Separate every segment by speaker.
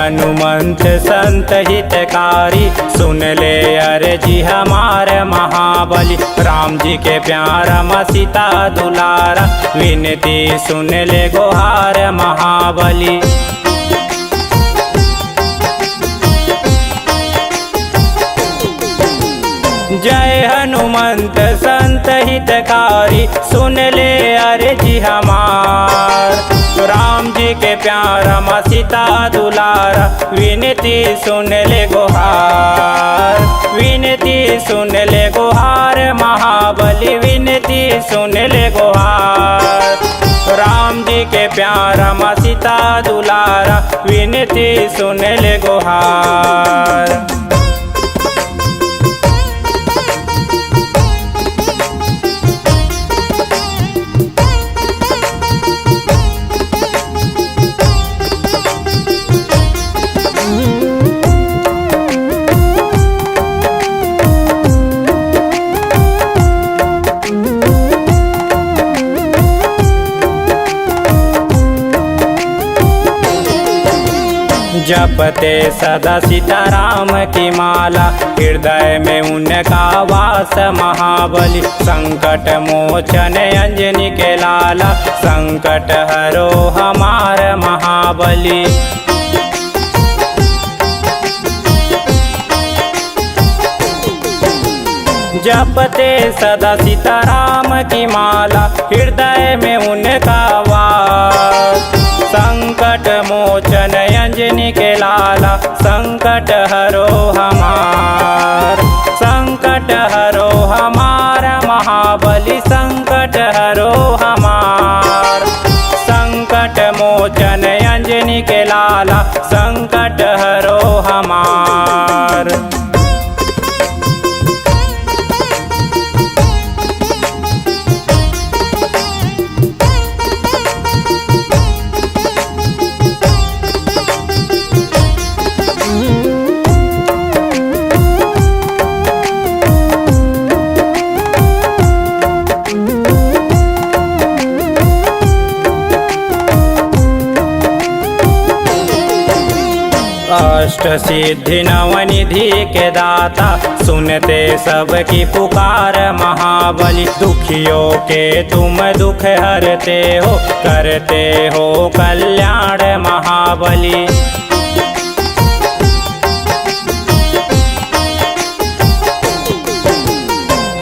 Speaker 1: हनुमंत संत हितकारी, सुन ले अर्जी हमार महाबली। राम जी के प्यारा माँ सीता दुलारा, विनती सुन ले गुहार महाबली। जय हनुमंत संत हितकारी, सुन ले अर्जी हमार। राम जी के प्यारा माँ सीता दुलारा, विनती सुन ले गुहार। विनती सुन ले गुहार महाबली, विनती सुन ले गुहार। राम जी के प्यारा माँ सीता दुलारा, विनती सुन ले गुहार। जपते सदा सीताराम की माला, हृदय में उनका वास महाबली। संकट मोचन अंजनी के लाला, संकट हरो हमार महाबली। जपते सदा सीताराम की माला, हृदय में उनका वास। संकट मोचन अंजनी के लाला, संकट हरो हमार। संकट हरो हमार महाबली, संकट हरो हमार। संकट मोचन अंजनी के लाला, संकट हरो हमार। अष्ट सिद्धि नवनिधि के दाता, सुनते सबकी पुकार महाबली। दुखियों के तुम दुख हरते हो, करते हो कल्याण महाबली।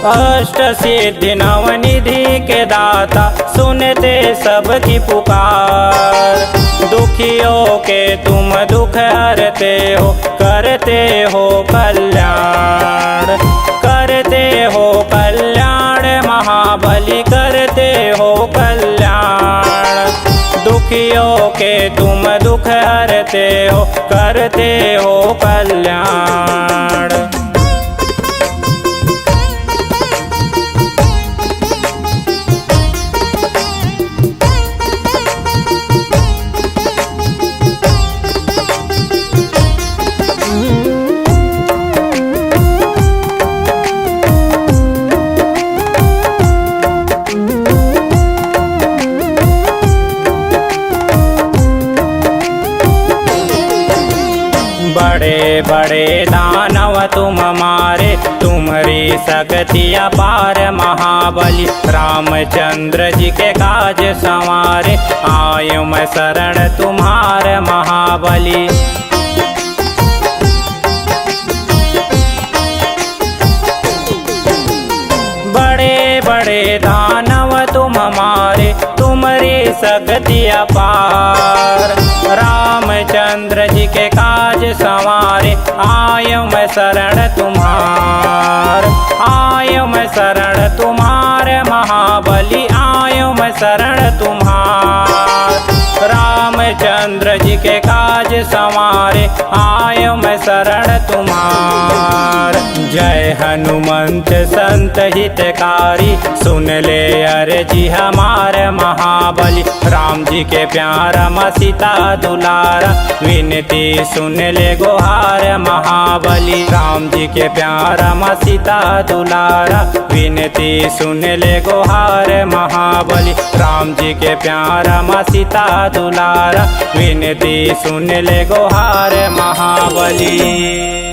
Speaker 1: अष्ट सिद्धि नवनिधि के दाता, सुनते सबकी पुकार। दुखियों के तुम दुख हरते हो, करते हो कल्याण। करते हो कल्याण महाबली, करते हो कल्याण। दुखियों के तुम दुख हरते हो, करते हो कल्याण। बड़े बड़े दानव तुम मारे, तुम्हारी शक्ति अपार महाबली। रामचंद्र जी के काज संवारे, आयो मैं शरण तुम्हार महाबली। बड़े बड़े दानव तुम मारे, तुम्हारी शक्ति अपार। रामचंद्र जी के काज संवारे, आयो मैं शरण तुम्हार। आयो मैं शरण तुम्हार महाबली, आयो मैं शरण तुम्हार। रामचंद्र जी के काज संवारे, आयो मैं शरण तुम्हार। जय हनुमंत संत हितकारी, सुन ले अर्जी हमार महाबली। राम जी के प्यारा माँ सीता दुलारा, विनती सुन ले गुहार महाबली। राम जी के प्यारा माँ सीता दुलारा, विनती सुन ले गुहार महाबली। राम जी के प्यारा माँ सीता दुलारा, विनती विनती सुन ले गोहार महाबली।